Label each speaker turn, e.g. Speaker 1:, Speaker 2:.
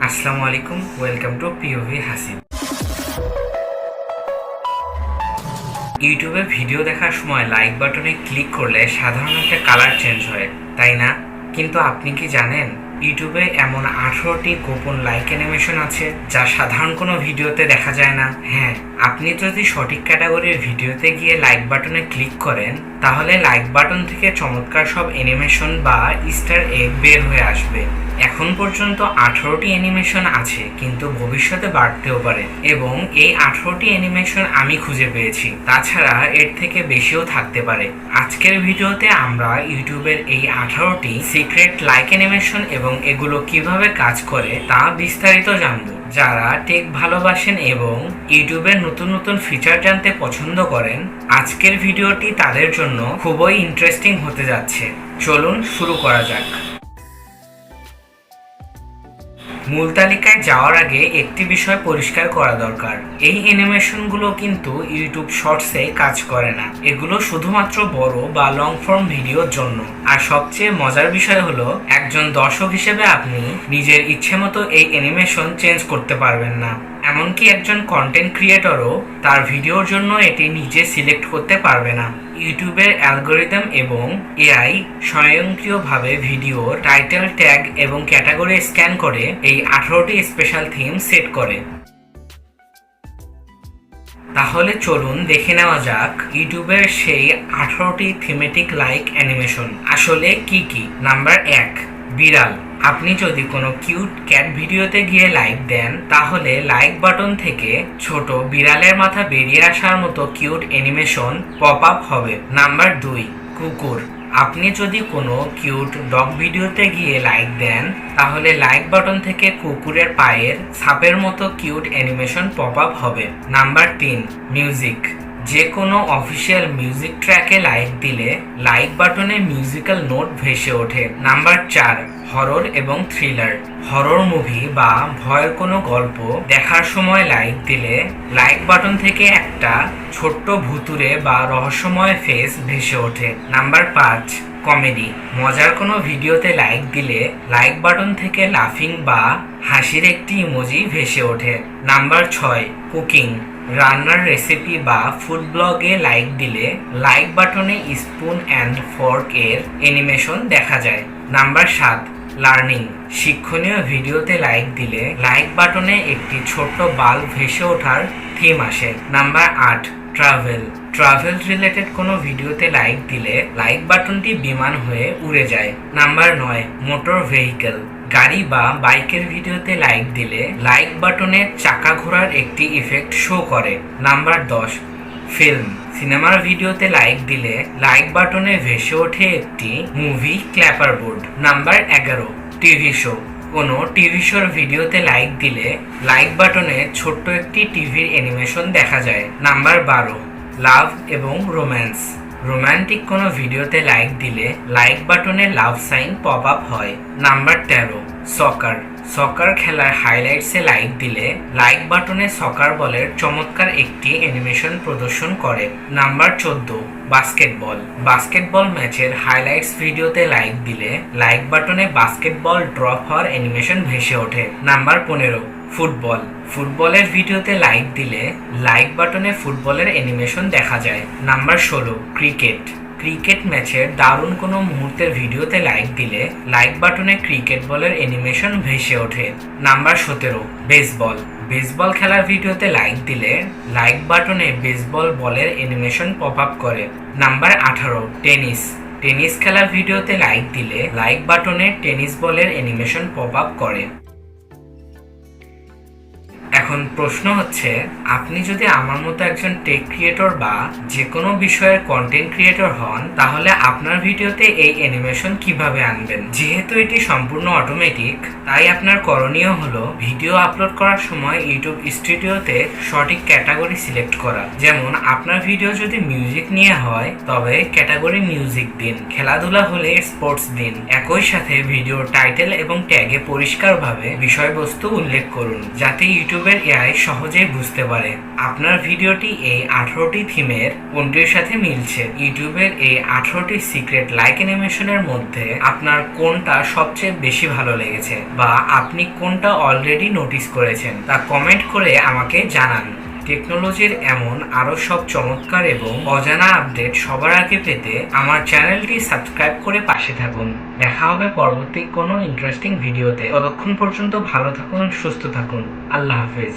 Speaker 1: আসসালামু আলাইকুম, welcome to POV Hasib. ইউটিউবে ভিডিও দেখার সময় লাইক বাটনে ক্লিক করলে সাধারণত একটা কালার চেঞ্জ হয়, তাই না? কিন্তু আপনি কি জানেন ইউটিউবে এমন 18টি গোপন লাইক অ্যানিমেশন আছে যা সাধারণ কোনো ভিডিওতে দেখা যায় না? হ্যাঁ, আপনি যদি সঠিক ক্যাটাগরির ভিডিওতে গিয়ে লাইক বাটনে ক্লিক করেন তাহলে লাইক বাটন থেকে চমৎকার সব অ্যানিমেশন বা ইস্টার এগ বের হয়ে আসবে। এখন পর্যন্ত 18টি অ্যানিমেশন আছে, কিন্তু ভবিষ্যতে বাড়তেও পারে, এবং এই 18টি অ্যানিমেশন আমি খুঁজে পেয়েছি। তাছাড়া এর থেকে বেশিও থাকতে পারে। আজকের ভিডিওতে আমরা ইউটিউবের এই 18টি সিক্রেট লাইক অ্যানিমেশন এবং এগুলো কিভাবে কাজ করে তা বিস্তারিত জানবো। যারা টেক ভালোবাসেন এবং ইউটিউবের নতুন নতুন ফিচার জানতে পছন্দ করেন, আজকের ভিডিওটি তাদের জন্য খুবই ইন্টারেস্টিং হতে যাচ্ছে। চলুন শুরু করা যাক। মূল তালিকায় যাওয়ার আগে একটি বিষয় পরিষ্কার করা দরকার। এই অ্যানিমেশনগুলো কিন্তু ইউটিউব শর্টসে কাজ করে না। এগুলো শুধুমাত্র বড় বা লং ফর্ম ভিডিওর জন্য। আর সবচেয়ে মজার বিষয় হলো, একজন দর্শক হিসেবে আপনি নিজের ইচ্ছে মতো এই অ্যানিমেশন চেঞ্জ করতে পারবেন না। এমনকি একজন কন্টেন্ট ক্রিয়েটরও তার ভিডিওর জন্য এটি নিজে সিলেক্ট করতে পারবে না। ইউটিউবের অ্যালগোরিদম এবং এআই স্বয়ংক্রিয়ভাবে ভিডিও টাইটেল, ট্যাগ এবং ক্যাটাগরি স্ক্যান করে এই 18টি স্পেশাল থিম সেট করে। তাহলে চলুন দেখে নেওয়া যাক ইউটিউবের সেই 18টি থিমেটিক লাইক অ্যানিমেশন আসলে কি কি। নাম্বার 1, বিড়াল। আপনি যদি কোনো কিউট ক্যাট ভিডিওতে গিয়ে লাইক দেন তাহলে লাইক বাটন থেকে ছোট বিড়ালের মাথা বেরিয়ে আসার মতো কিউট অ্যানিমেশন পপ আপ হবে। নাম্বার 2, কুকুর। আপনি যদি কোনো কিউট ডগ ভিডিওতে গিয়ে লাইক দেন তাহলে লাইক বাটন থেকে কুকুরের পায়ের ছাপের মতো কিউট অ্যানিমেশন পপ আপ হবে। Number 3, music. যে কোনো অফিসিয়াল মিউজিক ট্র্যাকে লাইক দিলে লাইক বাটনে মিউজিক্যাল নোট ভেসে ওঠে। নাম্বার 4, হরর এবং থ্রিলার। হরর মুভি বা ভয়ের কোনো গল্প দেখার সময় লাইক দিলে লাইক বাটন থেকে একটা ছোট্ট ভুতুরে বা রহস্যময় ফেস ভেসে ওঠে। Number 5, comedy. মজার কোনো ভিডিওতে লাইক দিলে লাইক বাটন থেকে লাফিং বা হাসির একটি ইমোজি ভেসে ওঠে। Number 6, cooking. রান্নার রেসিপি বা ফুড ব্লগে লাইক দিলে লাইক বাটনে স্পুন অ্যান্ড ফর্ক এর অ্যানিমেশন দেখা যায়। Number 7, learning. শিক্ষণীয় ভিডিওতে লাইক দিলে লাইক বাটনে একটি ছোট্ট বাল্ব ভেসে ওঠার থিম আসে। নাম্বার 8, ট্রাভেল রিলেটেড কোনো ভিডিওতে লাইক দিলে লাইক বাটনটি বিমান হয়ে উড়ে যায়। Number 9, motor vehicle. গাড়ি বা বাইকের ভিডিওতে লাইক দিলে লাইক বাটনের চাকা ঘোরার একটি ইফেক্ট শো করে। Number 10, film. সিনেমার ভিডিওতে লাইক দিলে লাইক বাটনে ভেসে ওঠে একটি movie clapper board. Number 11, TV show. কোনো টিভি শোর ভিডিওতে লাইক দিলে লাইক বাটনে ছোট্ট একটি টিভির অ্যানিমেশন দেখা যায়। নাম্বার 12, লাভ এবং রোম্যান্স। রোম্যান্টিক কোনো ভিডিওতে লাইক দিলে লাইক বাটনে লাভ সাইন পপ আপ হয়। নাম্বার 13, সকার খেলার হাইলাইটসে লাইক দিলে লাইক বাটনে সকার বলের চমৎকার একটি অ্যানিমেশন প্রদর্শন করে। নাম্বার 14, বাস্কেটবল ম্যাচের হাইলাইটস ভিডিওতে লাইক দিলে লাইক বাটনে বাস্কেটবল ড্রপ হওয়ার অ্যানিমেশন ভেসে ওঠে। নাম্বার 15, ফুটবলের ভিডিওতে লাইক দিলে লাইক বাটনে ফুটবলের অ্যানিমেশন দেখা যায়। নাম্বার 16, ক্রিকেট ম্যাচের দারুণ কোনো মুহূর্তের ভিডিওতে লাইক দিলে লাইক বাটনে ক্রিকেট বলের অ্যানিমেশন ভেসে ওঠে। নাম্বার 17, বেসবল খেলার ভিডিওতে লাইক দিলে লাইক বাটনে বেসবল বলের অ্যানিমেশন পপ আপ করে। নাম্বার 18, টেনিস খেলার ভিডিওতে লাইক দিলে লাইক বাটনে টেনিস বলের অ্যানিমেশন পপ আপ করে। এখন প্রশ্ন হচ্ছে, আপনি যদি আমার মতো একজন টেক ক্রিয়েটর বা যে কোনো বিষয়ের কন্টেন্ট ক্রিয়েটর হন তাহলে আপনার ভিডিওতে এই অ্যানিমেশন কিভাবে আনবেন? যেহেতু এটি সম্পূর্ণ অটোমেটিক, তাই আপনার করণীয় হলো ভিডিও আপলোড করার সময় ইউটিউব স্টুডিওতে সঠিক ক্যাটাগরি সিলেক্ট করা। যেমন আপনার ভিডিও যদি মিউজিক নিয়ে হয় তবে ক্যাটাগরি মিউজিক দিন, খেলাধুলা হলে স্পোর্টস দিন। একই সাথে ভিডিওর টাইটেল এবং ট্যাগে পরিষ্কারভাবে বিষয়বস্তু উল্লেখ করুন যাতে ইউটিউবের এআই সহজেই বুঝতে পারে আপনার ভিডিওটি এই 18টি থিমের কোনটির সাথে মিলছে। ইউটিউবের এই 18টি সিক্রেট লাইক অ্যানিমেশনের মধ্যে আপনার কোনটা সবচেয়ে বেশি ভালো লেগেছে বা আপনি কোনটা অলরেডি নোটিস করেছেন তা কমেন্ট করে আমাকে জানান। টেকনোলজির এমন আরও সব চমৎকার এবং অজানা আপডেট সবার আগে পেতে আমার চ্যানেলটি সাবস্ক্রাইব করে পাশে থাকুন। দেখা হবে পরবর্তী কোনো ইন্টারেস্টিং ভিডিওতে। ততক্ষণ পর্যন্ত ভালো থাকুন, সুস্থ থাকুন। আল্লাহ হাফেজ।